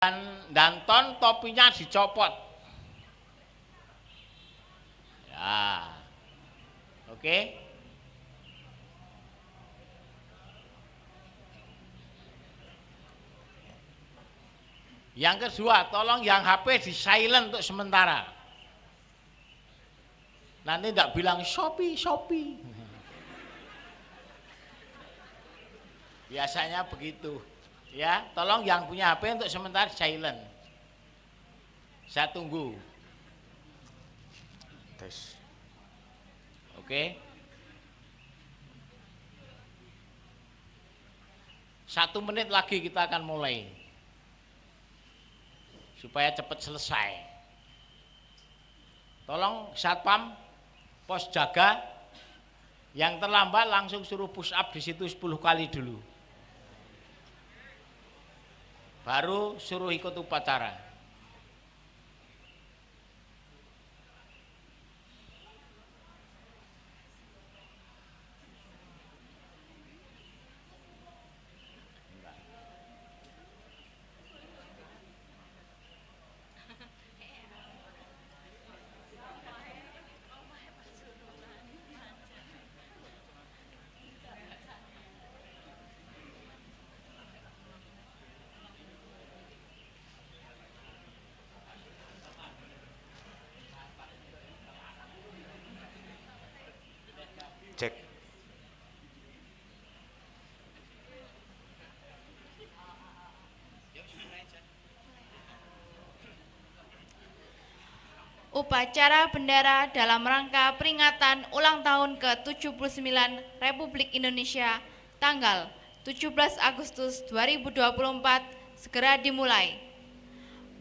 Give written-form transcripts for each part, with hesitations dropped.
Danton topinya dicopot. Ya. Oke. Yang kedua, tolong yang HP di silent untuk sementara. Nanti tidak bilang Shopee. Biasanya begitu. Ya, tolong yang punya HP untuk sementara silent. Saya tunggu. Tes. Oke. 1 menit lagi kita akan mulai. Supaya cepat selesai. Tolong satpam, pos jaga. Yang terlambat langsung suruh push up di situ 10 kali dulu. Baru suruh ikut upacara. Cek. Upacara bendera dalam rangka peringatan ulang tahun ke-79 Republik Indonesia tanggal 17 Agustus 2024 segera dimulai.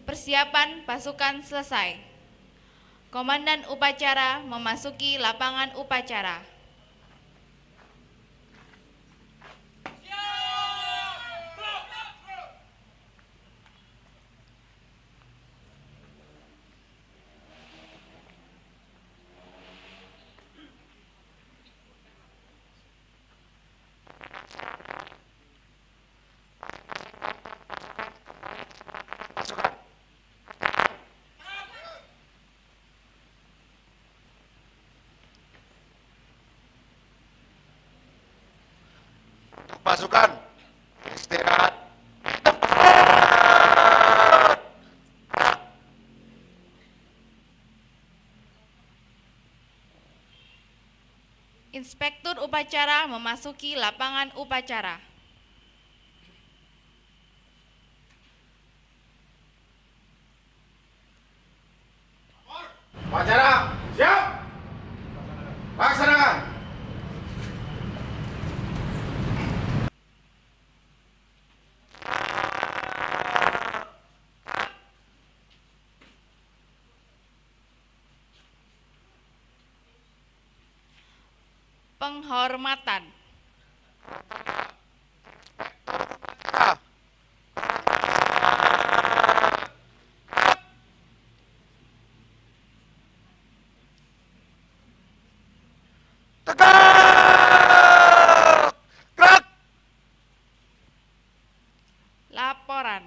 Persiapan pasukan selesai. Komandan upacara memasuki lapangan upacara. Pasukan istirahat. Inspektur upacara memasuki lapangan upacara. Upacara siap. Laksanakan. Penghormatan. Tegak. Gerak. Laporan.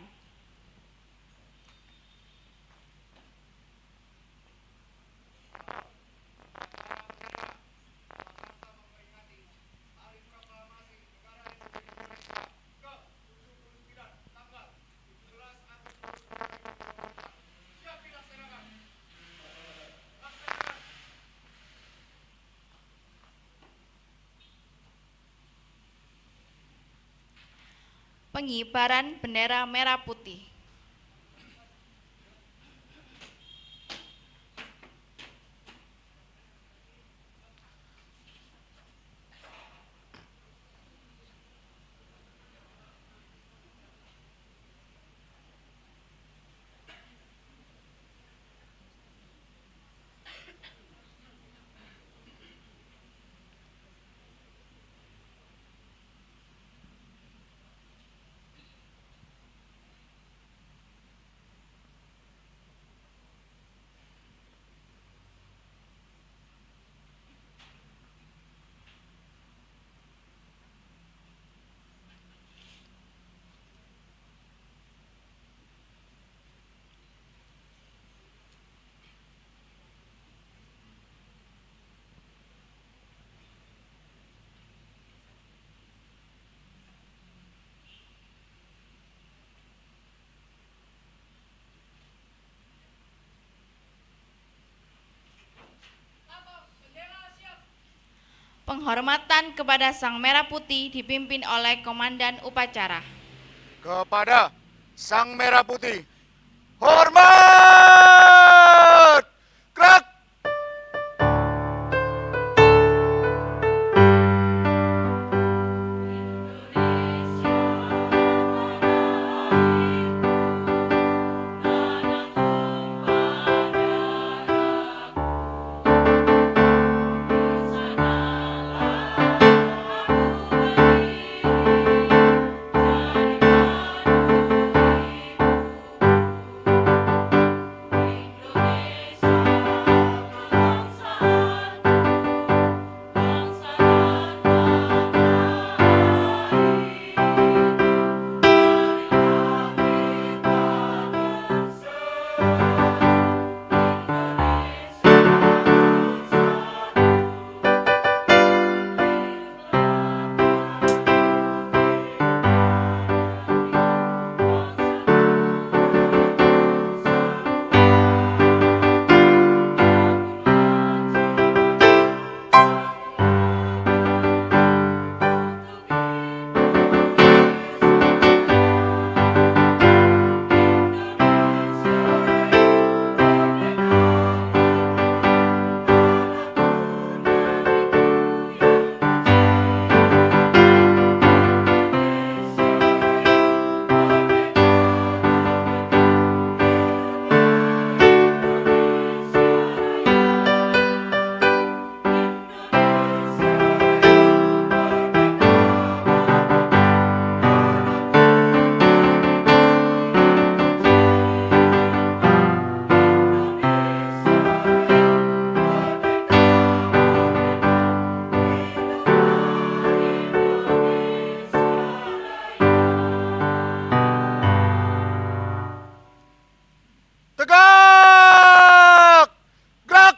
Pengibaran bendera merah putih. Penghormatan kepada Sang Merah Putih dipimpin oleh Komandan Upacara. Kepada Sang Merah Putih, hormat! Gerak! Tegak! Gerak!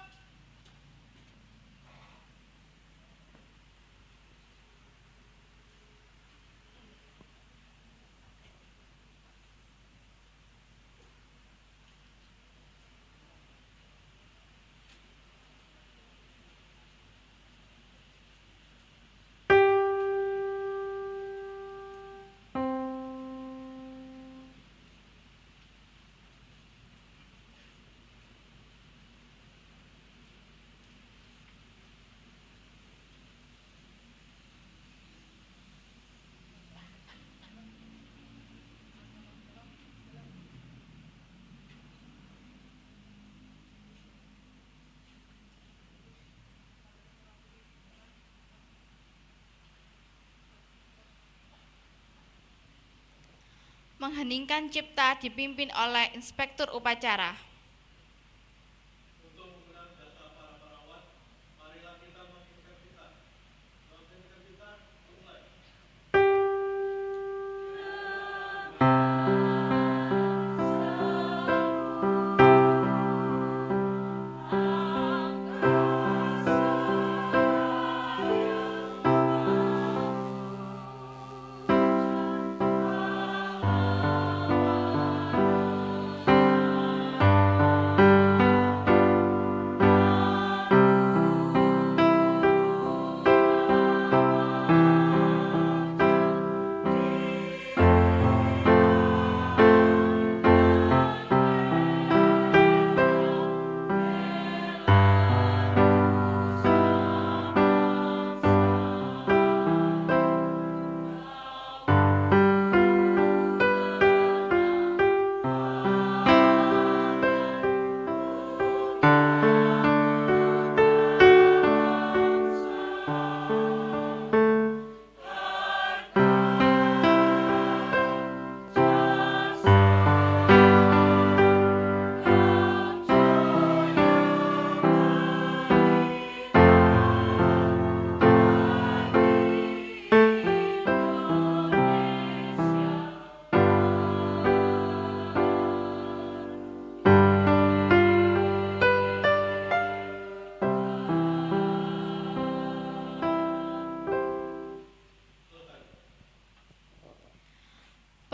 Mengheningkan cipta dipimpin oleh Inspektur Upacara.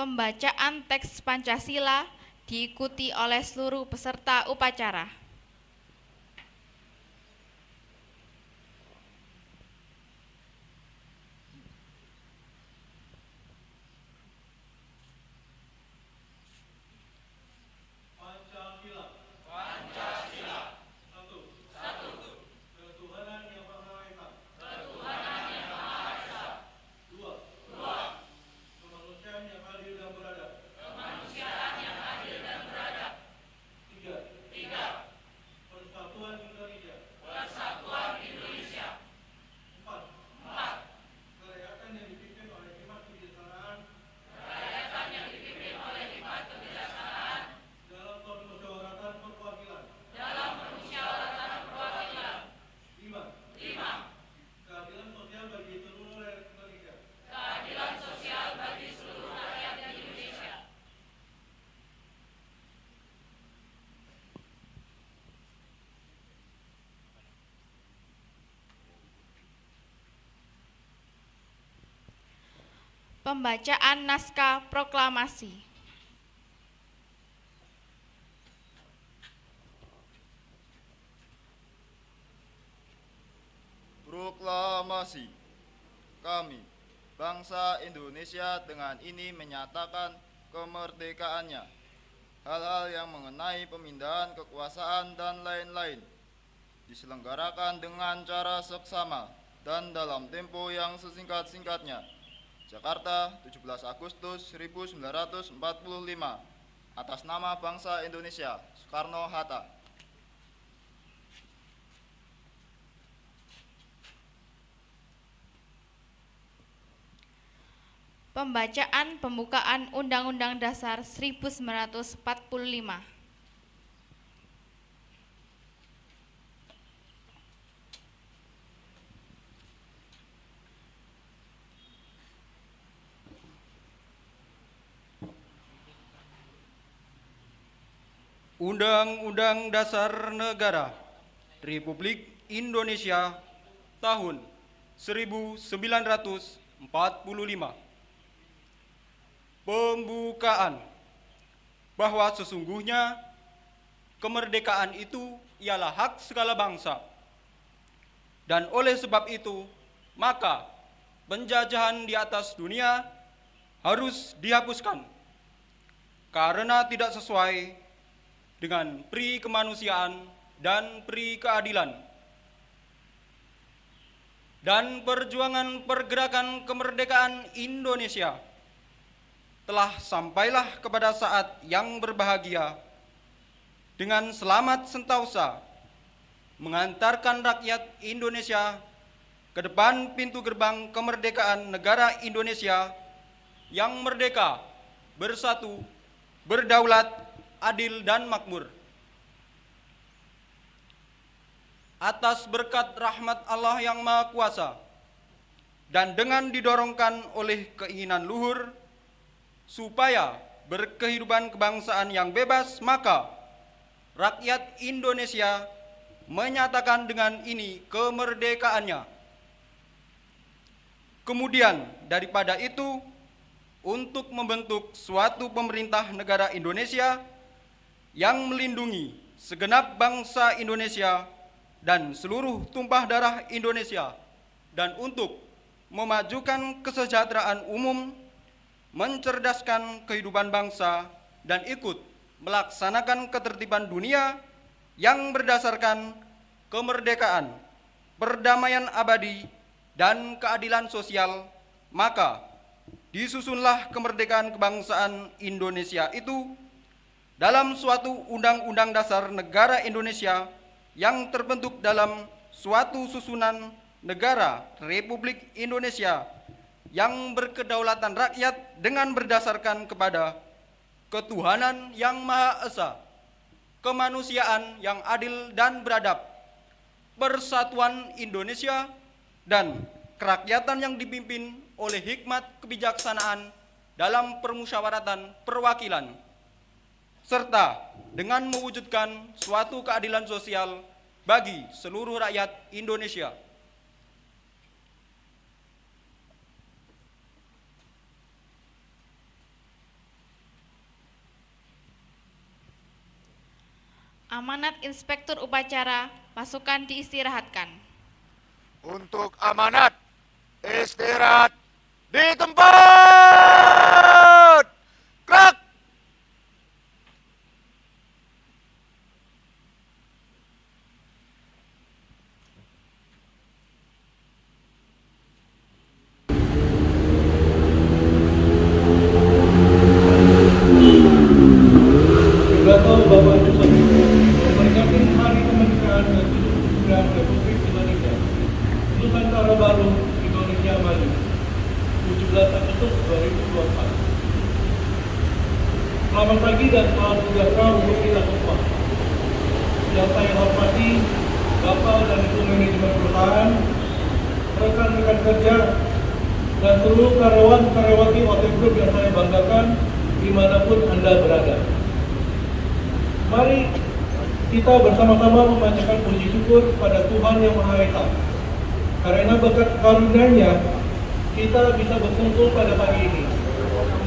Pembacaan teks Pancasila diikuti oleh seluruh peserta upacara. Pembacaan naskah proklamasi. Proklamasi. Kami, bangsa Indonesia, dengan ini menyatakan kemerdekaannya. Hal-hal yang mengenai pemindahan kekuasaan dan lain-lain diselenggarakan dengan cara seksama dan dalam tempo yang sesingkat-singkatnya. Jakarta, 17 Agustus 1945. Atas nama bangsa Indonesia, Soekarno-Hatta. Pembacaan pembukaan Undang-Undang Dasar 1945. Undang-Undang Dasar Negara Republik Indonesia tahun 1945. Pembukaan. Bahwa sesungguhnya kemerdekaan itu ialah hak segala bangsa. Dan oleh sebab itu, maka penjajahan di atas dunia harus dihapuskan karena tidak sesuai dengan pri kemanusiaan dan pri keadilan. Dan perjuangan pergerakan kemerdekaan Indonesia telah sampailah kepada saat yang berbahagia dengan selamat sentosa mengantarkan rakyat Indonesia ke depan pintu gerbang kemerdekaan negara Indonesia yang merdeka, bersatu, berdaulat, adil dan makmur. Atas berkat rahmat Allah yang Maha Kuasa dan dengan didorongkan oleh keinginan luhur supaya berkehidupan kebangsaan yang bebas, maka rakyat Indonesia menyatakan dengan ini kemerdekaannya. Kemudian daripada itu, untuk membentuk suatu pemerintah negara Indonesia yang melindungi segenap bangsa Indonesia dan seluruh tumpah darah Indonesia, dan untuk memajukan kesejahteraan umum, mencerdaskan kehidupan bangsa, dan ikut melaksanakan ketertiban dunia yang berdasarkan kemerdekaan, perdamaian abadi, dan keadilan sosial, maka disusunlah kemerdekaan kebangsaan Indonesia itu dalam suatu Undang-Undang Dasar Negara Indonesia yang terbentuk dalam suatu susunan negara Republik Indonesia yang berkedaulatan rakyat dengan berdasarkan kepada ketuhanan yang Maha Esa, kemanusiaan yang adil dan beradab, persatuan Indonesia, dan kerakyatan yang dipimpin oleh hikmat kebijaksanaan dalam permusyawaratan perwakilan, serta dengan mewujudkan suatu keadilan sosial bagi seluruh rakyat Indonesia. Amanat Inspektur Upacara, pasukan diistirahatkan. Untuk amanat, istirahat di tempat. Gerak. Pidato Bapak Ibu Saudara memperingati Hari Kemerdekaan ke-79 Republik Indonesia Nusantara Baru Indonesia Maju 17 Agustus 2024. Selamat pagi dan salam sejahtera untuk kita semua. Yang saya hormati Bapak dan Ibu Manajemen Perusahaan, rekan-rekan kerja, dan seluruh karyawan-karyawati OT Group yang saya banggakan dimanapun Anda berada. Mari kita bersama-sama memanjatkan puji syukur kepada Tuhan Yang Maha Esa, karena berkat karunia-Nya kita bisa berkumpul pada pagi ini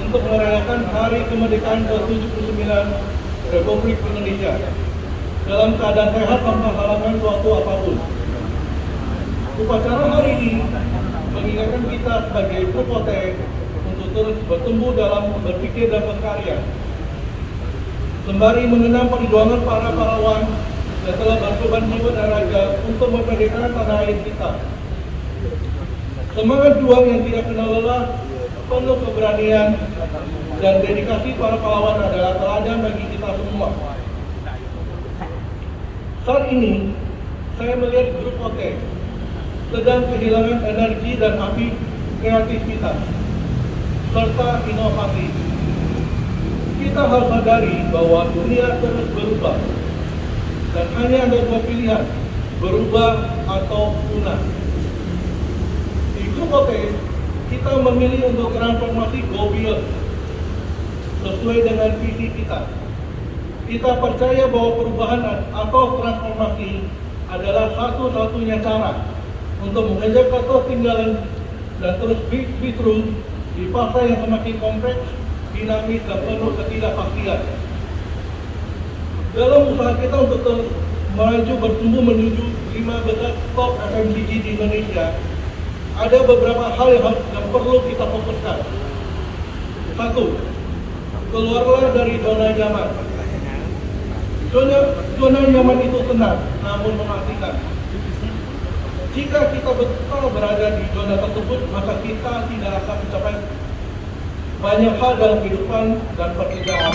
untuk merayakan Hari Kemerdekaan ke-79 Republik Indonesia dalam keadaan sehat tanpa halangan suatu apapun. Upacara hari ini mengingatkan kita sebagai grup OT untuk terus bertumbuh dalam berpikir dan berkarya, sembari mengenang perjuangan para pahlawan yang telah berkorban jiwa dan raga untuk memerdekakan tanah air kita. Semangat juang yang tidak kenal lelah, penuh keberanian dan dedikasi para pahlawan adalah teladan bagi kita semua. Saat ini, saya melihat grup OT sedang kehilangan energi dan api kreativitas serta inovasi. Kita harus sadari bahwa dunia terus berubah dan hanya ada dua pilihan, berubah atau punah. Di grup OT, kita memilih untuk transformasi go beyond sesuai dengan visi kita. Kita percaya bahwa perubahan atau transformasi adalah satu-satunya cara untuk mengejar ketertinggalan dan terus be true di pasar yang semakin kompleks, dinamis, dan penuh ketidakpastian. Dalam usaha kita untuk terus melaju bertumbuh menuju 5 besar top FMCG di Indonesia, ada beberapa hal yang perlu kita fokuskan. 1. Keluarlah dari zona nyaman. Zona nyaman itu senang, namun mematikan. Jika kita betul berada di zona tersebut, maka kita tidak akan mencapai banyak hal dalam kehidupan dan pekerjaan.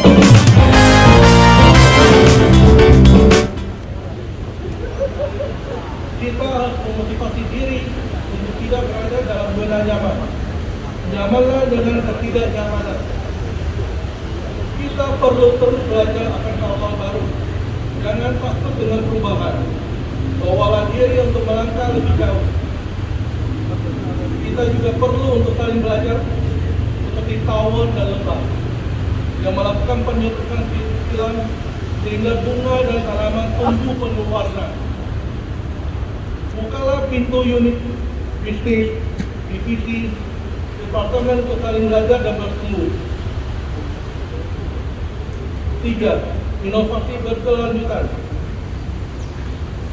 Kita harus memotivasi diri untuk tidak berada dalam zona nyaman. Nyamanlah dengan ketidaknyamanan. Kita perlu terus belajar akan hal-hal baru. Jangan takut dengan perubahan. Bawalah diri untuk melangkah lebih jauh. Kita juga perlu untuk saling belajar seperti tawon dan lebah yang melakukan penyerbukan silam sehingga bunga dan tanaman tumbuh penuh warna. Bukalah pintu unit bisnis, divisi, departemen untuk saling belajar dan bertumbuh. 3. Inovasi berkelanjutan.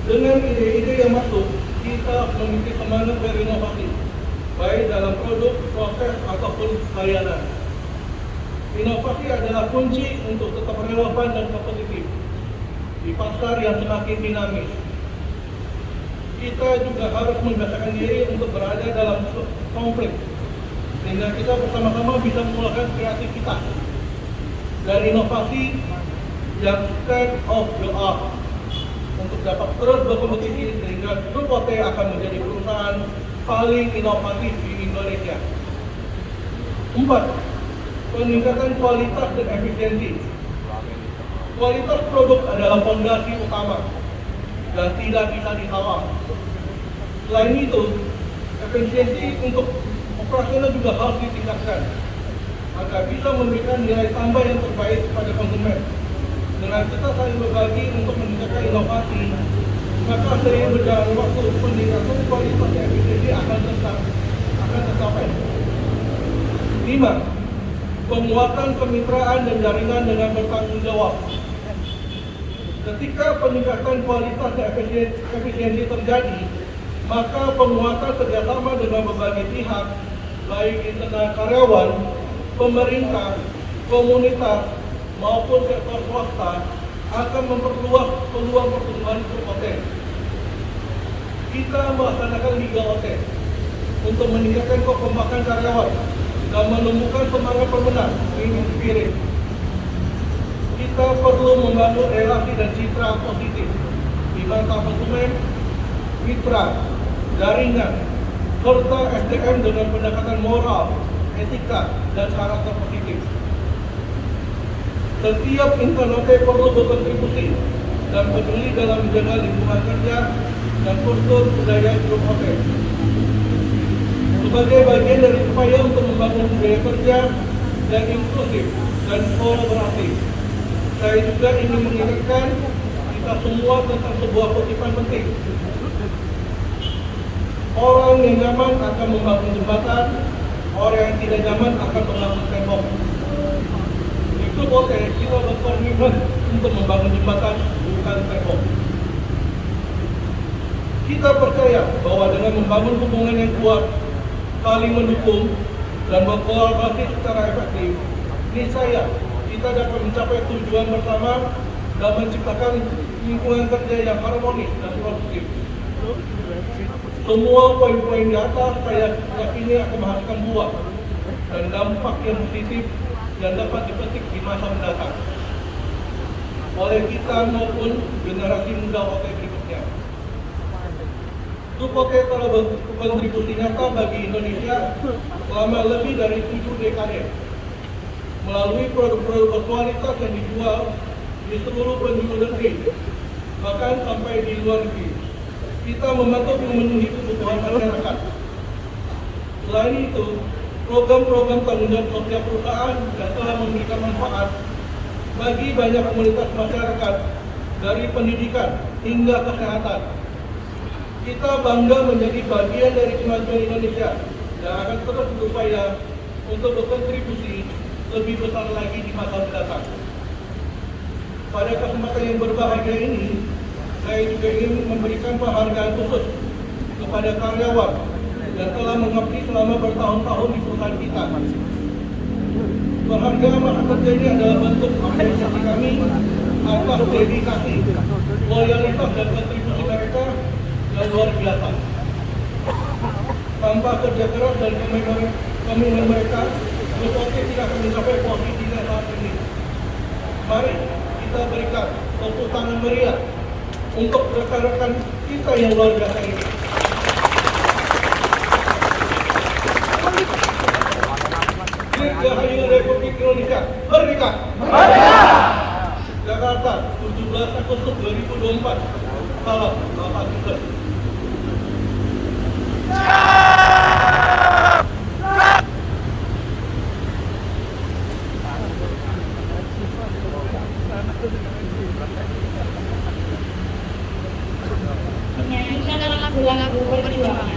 Dengan ide-ide yang masuk, kita memiliki semangat berinovasi, baik dalam produk, proses, ataupun layanan. Inovasi adalah kunci untuk tetap relevan dan kompetitif di pasar yang semakin dinamis. Kita juga harus membiasakan diri untuk berada dalam konflik, sehingga kita bersama-sama bisa memulakan kreativitas dan inovasi yang state of the art untuk dapat terus berkompetisi sehingga grup OT akan menjadi perusahaan paling inovatif di Indonesia. 4. Peningkatan kualitas dan efisiensi. Kualitas produk adalah fondasi utama dan tidak bisa ditawar. Selain itu, efisiensi untuk operasional juga harus ditingkatkan agar bisa memberikan nilai tambah yang terbaik kepada konsumen. Dengan kita saling berbagi untuk meningkatkan inovasi, maka seiring berjalan waktu, peningkatan kualitas dan efisiensi akan tercapai. 5. Penguatan kemitraan dan jaringan dengan bertanggung jawab. Ketika peningkatan kualitas dan efisiensi terjadi, maka penguatan kerjasama dengan berbagai pihak, baik internal karyawan, pemerintah, komunitas, maupun sektor swasta akan memperluas peluang pertumbuhan grup OT. Kita melaksanakan Liga OT untuk meningkatkan kekompakan karyawan dan menumbuhkan semangat pemenang, winning spirit. Kita perlu membangun relasi dan citra positif di mata konsumen, mitra, jaringan, serta SDM dengan pendekatan moral, etika, dan karakter positif. Setiap insan OT perlu berkontribusi dan peduli dalam menjaga lingkungan kerja dan kultur budaya grup OT. Sebagai bagian dari upaya untuk membangun budaya kerja yang inklusif dan kolaboratif, saya juga ingin mengingatkan kita semua tentang sebuah kutipan penting. Orang yang nyaman akan membangun jembatan, orang yang tidak nyaman akan membangun tembok. Itu boleh kita berkomitmen untuk membangun jembatan, bukan tembok. Kita percaya bahwa dengan membangun hubungan yang kuat, saling mendukung, dan berkolaborasi secara efektif, niscaya kita dapat mencapai tujuan bersama dan menciptakan lingkungan kerja yang harmonis dan produktif. Semua poin-poin di atas saya yakini akan menghasilkan buah dan dampak yang positif yang dapat dipetik di masa mendatang oleh kita maupun generasi muda OT berikutnya. Grup telah berkontribusi nyata bagi Indonesia selama lebih dari 7 dekade melalui produk-produk berkualitas yang dijual di seluruh penjuru negeri, bahkan sampai di luar negeri. Kita membantu memenuhi kebutuhan masyarakat. Selain itu, program-program tanggung jawab sosial perusahaan yang telah memberikan manfaat bagi banyak komunitas masyarakat dari pendidikan hingga kesehatan. Kita bangga menjadi bagian dari kemajuan Indonesia dan akan terus berupaya untuk berkontribusi lebih besar lagi di masa mendatang. Pada kesempatan yang berbahagia ini, saya juga ingin memberikan penghargaan khusus kepada karyawan yang telah mengabdi selama bertahun-tahun di perusahaan kita. Penghargaan masa kerja ini adalah bentuk apresiasi kami atas dedikasi, loyalitas dan kontribusi mereka yang luar biasa. Tanpa kerja keras dan komitmen mereka, Grup tidak akan mencapai posisi saat ini. Mari kita berikan tepuk tangan meriah untuk rekan-rekan kita yang luar biasa ini. Dirgahayu Republik Indonesia Merdeka! Merdeka! Jakarta, 17 Agustus 2024. Salam Bapak Gibran. Menyanyikan lagu-lagu perjuangan.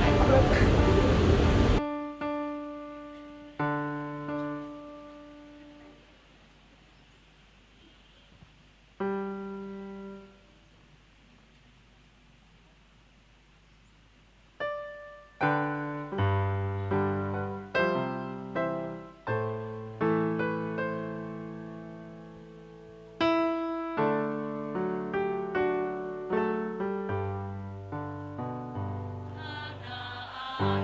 Anak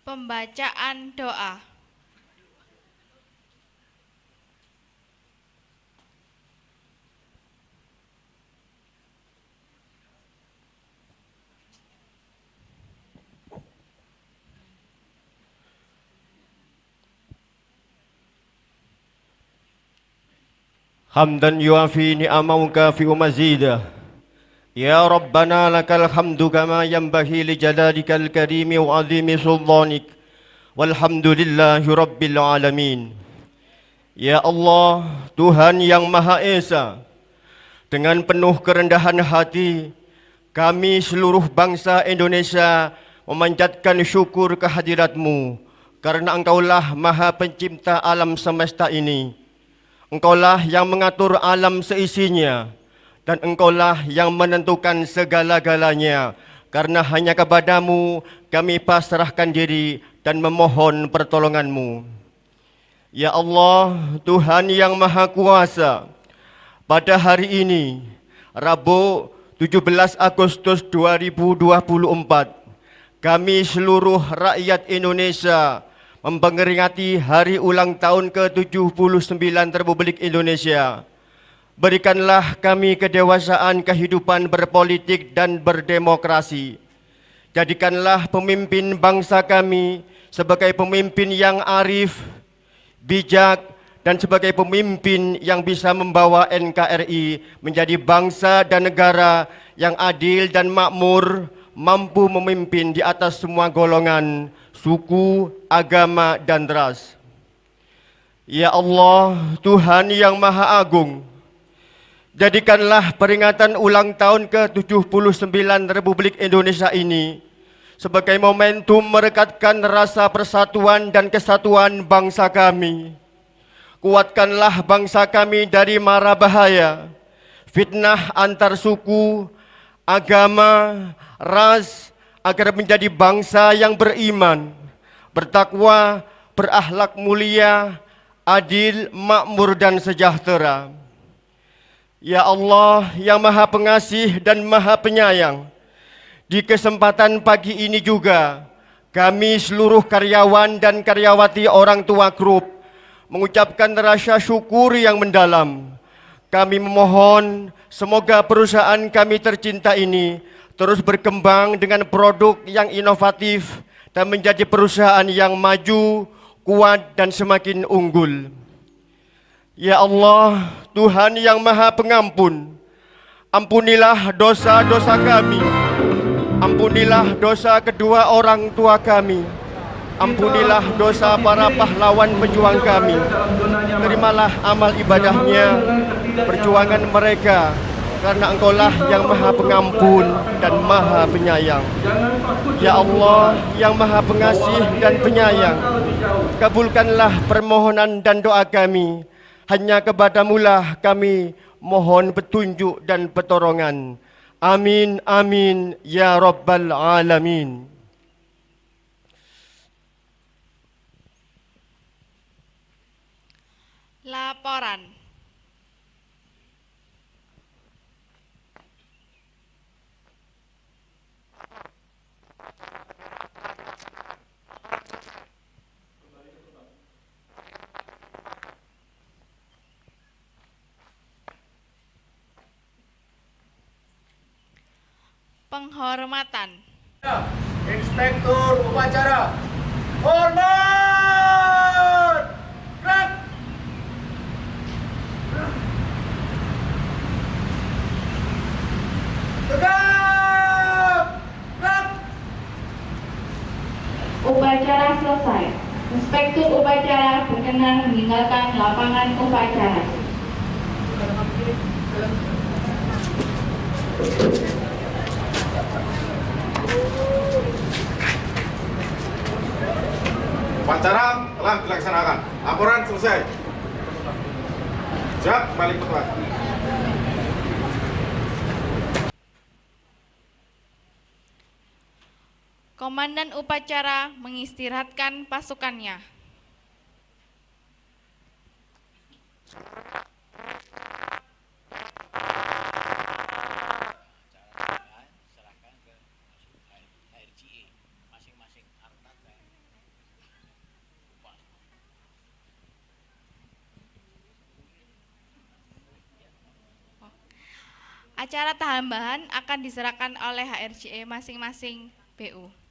Pembacaan doa. حمدا يوافي نعمه ويكافئ مزيدا يا ربنا لك الحمد كما ينبغي لجلالك الكريم وعظيم سلطانك والحمد لله رب العالمين. Ya Allah, Tuhan yang Maha Esa, dengan penuh kerendahan hati kami seluruh bangsa Indonesia memanjatkan syukur kehadirat-Mu karena Engkaulah Maha Pencipta alam semesta ini. Engkaulah yang mengatur alam seisinya, dan Engkaulah yang menentukan segala-galanya. Karena hanya kepadamu kami pasrahkan diri dan memohon pertolongan-Mu. Ya Allah, Tuhan yang Maha Kuasa, pada hari ini, Rabu 17 Agustus 2024, kami seluruh rakyat Indonesia memperingati hari ulang tahun ke-79 Republik Indonesia. Berikanlah kami kedewasaan kehidupan berpolitik dan berdemokrasi. Jadikanlah pemimpin bangsa kami sebagai pemimpin yang arif, bijak, dan sebagai pemimpin yang bisa membawa NKRI menjadi bangsa dan negara yang adil dan makmur, mampu memimpin di atas semua golongan, suku, agama, dan ras. Ya Allah, Tuhan yang Maha Agung, jadikanlah peringatan ulang tahun ke-79 Republik Indonesia ini sebagai momentum merekatkan rasa persatuan dan kesatuan bangsa kami. Kuatkanlah bangsa kami dari mara bahaya, fitnah antar suku, agama, ras, agar menjadi bangsa yang beriman, bertakwa, berakhlak mulia, adil, makmur, dan sejahtera. Ya Allah yang Maha Pengasih dan Maha Penyayang, di kesempatan pagi ini juga kami seluruh karyawan dan karyawati Orang Tua Group mengucapkan rasa syukur yang mendalam. Kami memohon semoga perusahaan kami tercinta ini terus berkembang dengan produk yang inovatif dan menjadi perusahaan yang maju, kuat, dan semakin unggul. Ya Allah, Tuhan yang Maha Pengampun, ampunilah dosa-dosa kami, ampunilah dosa kedua orang tua kami, ampunilah dosa para pahlawan pejuang kami. Terimalah amal ibadahnya, perjuangan mereka, karena Engkaulah yang Maha Pengampun dan Maha Penyayang. Ya Allah yang Maha Pengasih dan Penyayang, kabulkanlah permohonan dan doa kami. Hanya kepadamulah kami mohon petunjuk dan pertolongan. Amin, amin, ya Rabbal Alamin. Laporan. Penghormatan. Inspektur upacara, hormat! Gerak! Tegak! Gerak! Upacara selesai. Inspektur upacara berkenan meninggalkan lapangan upacara. Upacara telah dilaksanakan. Laporan selesai. Siap, balik ke tempat. Komandan upacara mengistirahatkan pasukannya. Serahkan ke HRGE masing-masing angkatan. Acara tambahan akan diserahkan oleh HRJE masing-masing BU.